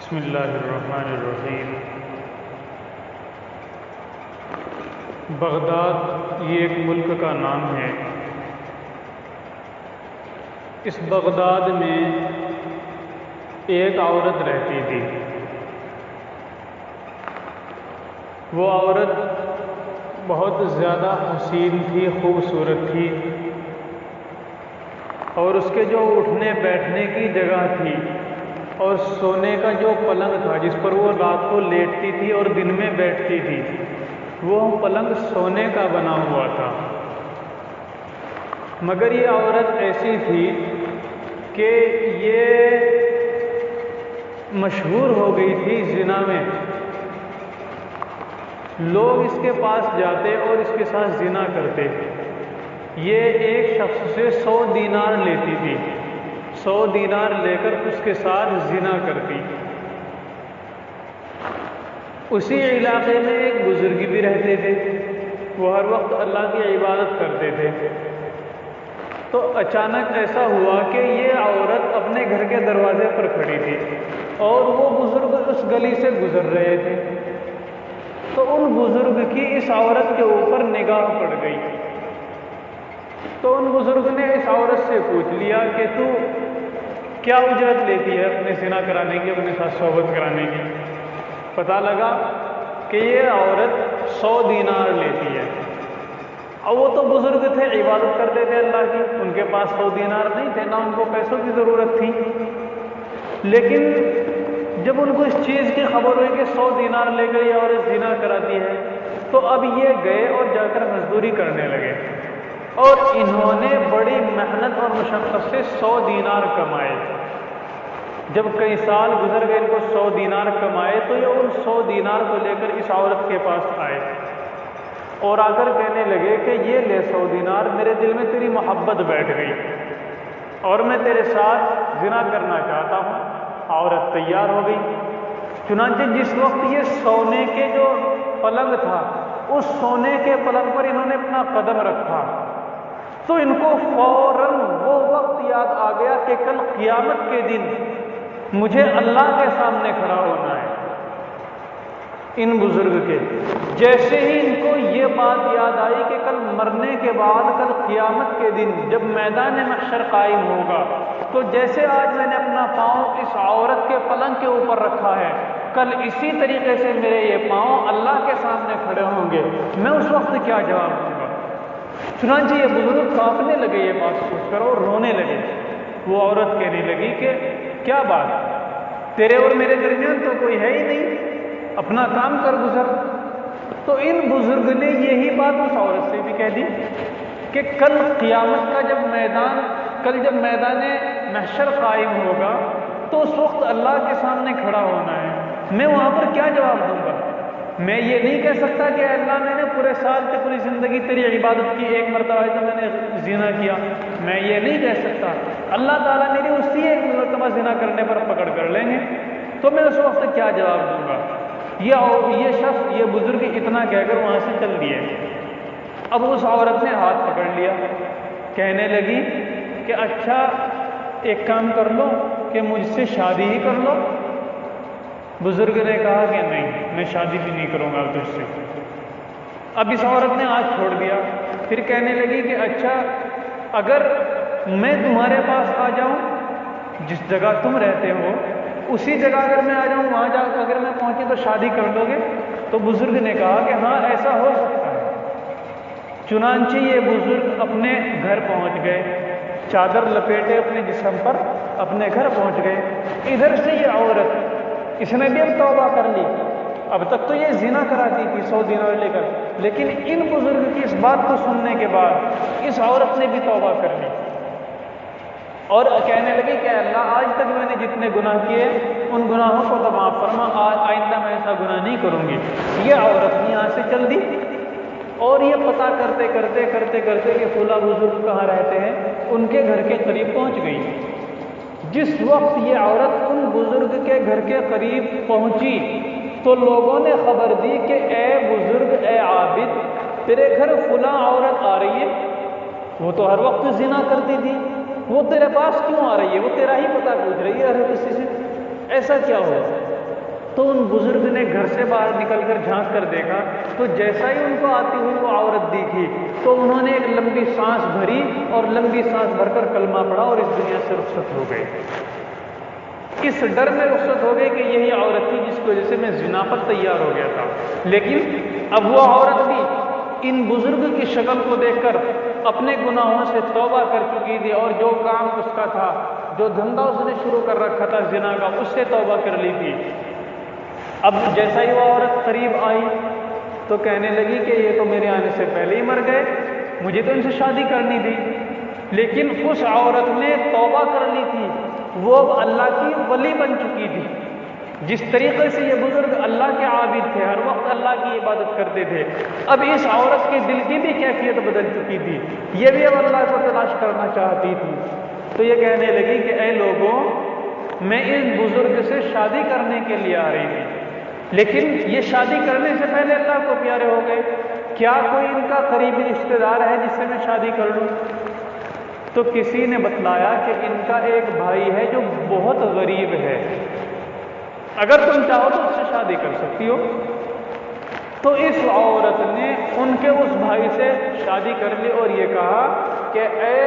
بسم اللہ الرحمن الرحیم۔ بغداد یہ ایک ملک کا نام ہے۔ اس بغداد میں ایک عورت رہتی تھی۔ وہ عورت بہت زیادہ حسین تھی، خوبصورت تھی، اور اس کے جو اٹھنے بیٹھنے کی جگہ تھی اور سونے کا جو پلنگ تھا جس پر وہ رات کو لیٹتی تھی اور دن میں بیٹھتی تھی، وہ پلنگ سونے کا بنا ہوا تھا۔ مگر یہ عورت ایسی تھی کہ یہ مشہور ہو گئی تھی زنا میں۔ لوگ اس کے پاس جاتے اور اس کے ساتھ زنا کرتے۔ یہ ایک شخص سے 100 دینار لیتی تھی، 100 دینار لے کر اس کے ساتھ زنا کرتی۔ اسی علاقے میں ایک بزرگ بھی رہتے تھے، وہ ہر وقت اللہ کی عبادت کرتے تھے۔ تو اچانک ایسا ہوا کہ یہ عورت اپنے گھر کے دروازے پر کھڑی تھی اور وہ بزرگ اس گلی سے گزر رہے تھے۔ تو ان بزرگ کی اس عورت کے اوپر نگاہ پڑ گئی۔ تو ان بزرگ نے اس عورت سے پوچھ لیا کہ تو کیا اجرت لیتی ہے اپنے زنا کرانے کی، اپنے ساتھ صحبت کرانے کی؟ پتہ لگا کہ یہ عورت 100 دینار لیتی ہے۔ اب وہ تو بزرگ تھے، عبادت کرتے تھے اللہ کی، ان کے پاس 100 دینار نہیں تھے، نہ ان کو پیسوں کی ضرورت تھی۔ لیکن جب ان کو اس چیز کی خبر ہوئی کہ 100 دینار لے کر یہ عورت زنا کراتی ہے، تو اب یہ گئے اور جا کر مزدوری کرنے لگے، اور انہوں نے بڑی محنت اور مشقت سے 100 دینار کمائے۔ جب کئی سال گزر گئے، ان کو 100 دینار کمائے، تو یہ ان 100 دینار کو لے کر اس عورت کے پاس آئے اور آ کر کہنے لگے کہ یہ لے 100 دینار، میرے دل میں تیری محبت بیٹھ گئی اور میں تیرے ساتھ زنا کرنا چاہتا ہوں۔ عورت تیار ہو گئی۔ چنانچہ جس وقت یہ سونے کے جو پلنگ تھا، اس سونے کے پلنگ پر انہوں نے اپنا قدم رکھا تو ان کو فوراً وہ وقت یاد آ گیا کہ کل قیامت کے دن مجھے اللہ کے سامنے کھڑا ہونا ہے۔ ان بزرگ کے جیسے ہی ان کو یہ بات یاد آئی کہ کل مرنے کے بعد، کل قیامت کے دن جب میدان محشر قائم ہوگا، تو جیسے آج میں نے اپنا پاؤں اس عورت کے پلنگ کے اوپر رکھا ہے، کل اسی طریقے سے میرے یہ پاؤں اللہ کے سامنے کھڑے ہوں گے، میں اس وقت کیا جواب دوں گا؟ چنانچہ یہ بزرگ کانپنے لگے یہ بات سوچ کر اور رونے لگے۔ وہ عورت کہنے لگی کہ کیا بات، تیرے اور میرے درمیان تو کوئی ہے ہی نہیں، اپنا کام کر گزر۔ تو ان بزرگ نے یہی بات اس عورت سے بھی کہہ دی کہ کل قیامت کا جب میدان محشر قائم ہوگا تو اس وقت اللہ کے سامنے کھڑا ہونا ہے، میں وہاں پر کیا جواب دوں گا؟ میں یہ نہیں کہہ سکتا کہ اللہ میں نے پورے سال کی پوری زندگی تیری عبادت کی، ایک مرتبہ تو میں نے زنا کیا، میں یہ نہیں کہہ سکتا۔ اللہ تعالیٰ میری اسی ایک مرتبہ زنا کرنے پر پکڑ کر لیں گے تو میں اس وقت کیا جواب دوں گا؟ یہ شخص، یہ بزرگ اتنا کہہ کر وہاں سے چل دیے۔ اب اس عورت نے ہاتھ پکڑ لیا، کہنے لگی کہ اچھا ایک کام کر لو کہ مجھ سے شادی ہی کر لو۔ بزرگ نے کہا کہ نہیں، میں شادی بھی نہیں کروں گا تجھ سے۔ اب اس عورت نے ہاتھ چھوڑ دیا، پھر کہنے لگی کہ اچھا اگر میں تمہارے پاس آ جاؤں، جس جگہ تم رہتے ہو اسی جگہ اگر میں آ جاؤں، وہاں جا کر اگر میں پہنچی تو شادی کر لو گے؟ تو بزرگ نے کہا کہ ہاں ایسا ہو سکتا ہے۔ چنانچہ یہ بزرگ اپنے گھر پہنچ گئے، چادر لپیٹے اپنے جسم پر اپنے گھر پہنچ گئے۔ ادھر سے یہ عورت، اس نے بھی اب توبہ کر لی۔ اب تک تو یہ زنا کراتی تھی 100 دینار لے کر، لیکن ان بزرگ کی اس بات کو سننے کے بعد اس عورت نے بھی توبہ کر لی اور کہنے لگی کہ اللہ آج تک میں نے جتنے گناہ کیے ان گناہوں کو تو معاف فرما، آئندہ میں ایسا گناہ نہیں کروں گی۔ یہ عورت یہاں سے چل دی اور یہ پتہ کرتے کہ فلاں بزرگ کہاں رہتے ہیں، ان کے گھر کے قریب پہنچ گئی۔ جس وقت یہ عورت ان بزرگ کے گھر کے قریب پہنچی تو لوگوں نے خبر دی کہ اے بزرگ، اے عابد، تیرے گھر فلاں عورت آ رہی ہے، وہ تو ہر وقت زنا کرتی تھی، وہ تیرے پاس کیوں آ رہی ہے؟ وہ تیرا ہی پتہ پوچھ رہی ہے ہر کسی سے، ایسا کیا ہوا؟ تو ان بزرگ نے گھر سے باہر نکل کر جھانک کر دیکھا تو جیسا ہی ان کو آتی ہوئی وہ عورت دیکھی تو انہوں نے ایک لمبی سانس بھری اور لمبی سانس بھر کر کلمہ پڑھا اور اس دنیا سے رخصت ہو گئے۔ اس ڈر میں رخصت ہو گئے کہ یہی عورت تھی جس کی وجہ سے میں زنا پر تیار ہو گیا تھا۔ لیکن اب وہ عورت بھی ان بزرگ کی شکل کو دیکھ کر اپنے گناہوں سے توبہ کر چکی تھی، اور جو کام اس کا تھا، جو دھندا اس نے شروع کر رکھا تھا زنا کا، اس سے توبہ کر لی تھی۔ اب جیسا ہی وہ عورت قریب آئی تو کہنے لگی کہ یہ تو میرے آنے سے پہلے ہی مر گئے، مجھے تو ان سے شادی کرنی تھی۔ لیکن اس عورت نے توبہ کر لی تھی، وہ اب اللہ کی ولی بن چکی تھی۔ جس طریقے سے یہ بزرگ اللہ کے عابد تھے، ہر وقت اللہ کی عبادت کرتے تھے، اب اس عورت کے دل کی بھی کیفیت بدل چکی تھی، یہ بھی اب اللہ کو تلاش کرنا چاہتی تھی۔ تو یہ کہنے لگی کہ اے لوگوں، میں اس بزرگ سے شادی کرنے کے لیے آ رہی تھی، لیکن یہ شادی کرنے سے پہلے اللہ کو پیارے ہو گئے، کیا کوئی ان کا قریبی رشتہ دار ہے جس سے میں شادی کر لوں؟ تو کسی نے بتلایا کہ ان کا ایک بھائی ہے جو بہت غریب ہے، اگر تم چاہو تو اس سے شادی کر سکتی ہو۔ تو اس عورت نے ان کے اس بھائی سے شادی کر لی اور یہ کہا کہ اے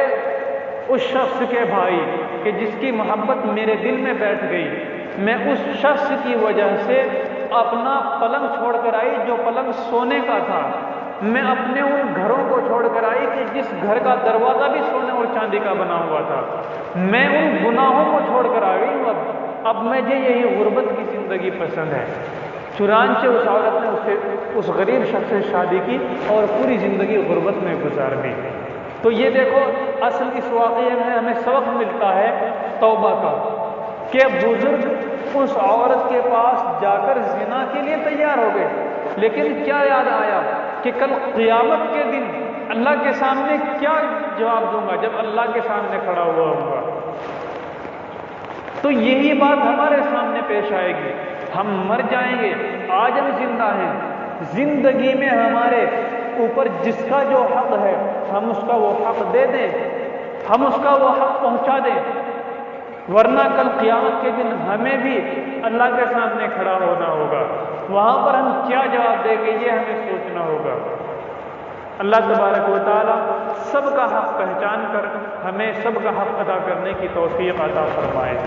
اس شخص کے بھائی کہ جس کی محبت میرے دل میں بیٹھ گئی، میں اس شخص کی وجہ سے اپنا پلنگ چھوڑ کر آئی جو پلنگ سونے کا تھا، میں اپنے ان گھروں کو چھوڑ کر آئی کہ جس گھر کا دروازہ بھی سونے اور چاندی کا بنا ہوا تھا، میں ان گناہوں کو چھوڑ کر آ گئی ہوں، اب مجھے یہی غربت کی زندگی پسند ہے۔ چنانچہ اس عورت نے اس غریب شخص سے شادی کی اور پوری زندگی غربت میں گزار دی۔ تو یہ دیکھو، اصل اس واقعے میں ہمیں سبق ملتا ہے توبہ کا، کہ بزرگ اس عورت کے پاس جا کر زنا کے لیے تیار ہو گئے، لیکن کیا یاد آیا کہ کل قیامت کے دن اللہ کے سامنے کیا جواب دوں گا جب اللہ کے سامنے کھڑا ہوا ہوں گا۔ تو یہی بات ہمارے سامنے پیش آئے گی، ہم مر جائیں گے، آج ہم زندہ ہیں، زندگی میں ہمارے اوپر جس کا جو حق ہے ہم اس کا وہ حق دے دیں، ہم اس کا وہ حق پہنچا دیں، ورنہ کل قیامت کے دن ہمیں بھی اللہ کے سامنے کھڑا ہونا ہوگا، وہاں پر ہم کیا جواب دیں گے یہ ہمیں سوچنا ہوگا۔ اللہ تبارک و تعالی سب کا حق پہچان کر ہمیں سب کا حق ادا کرنے کی توفیق عطا فرمائے۔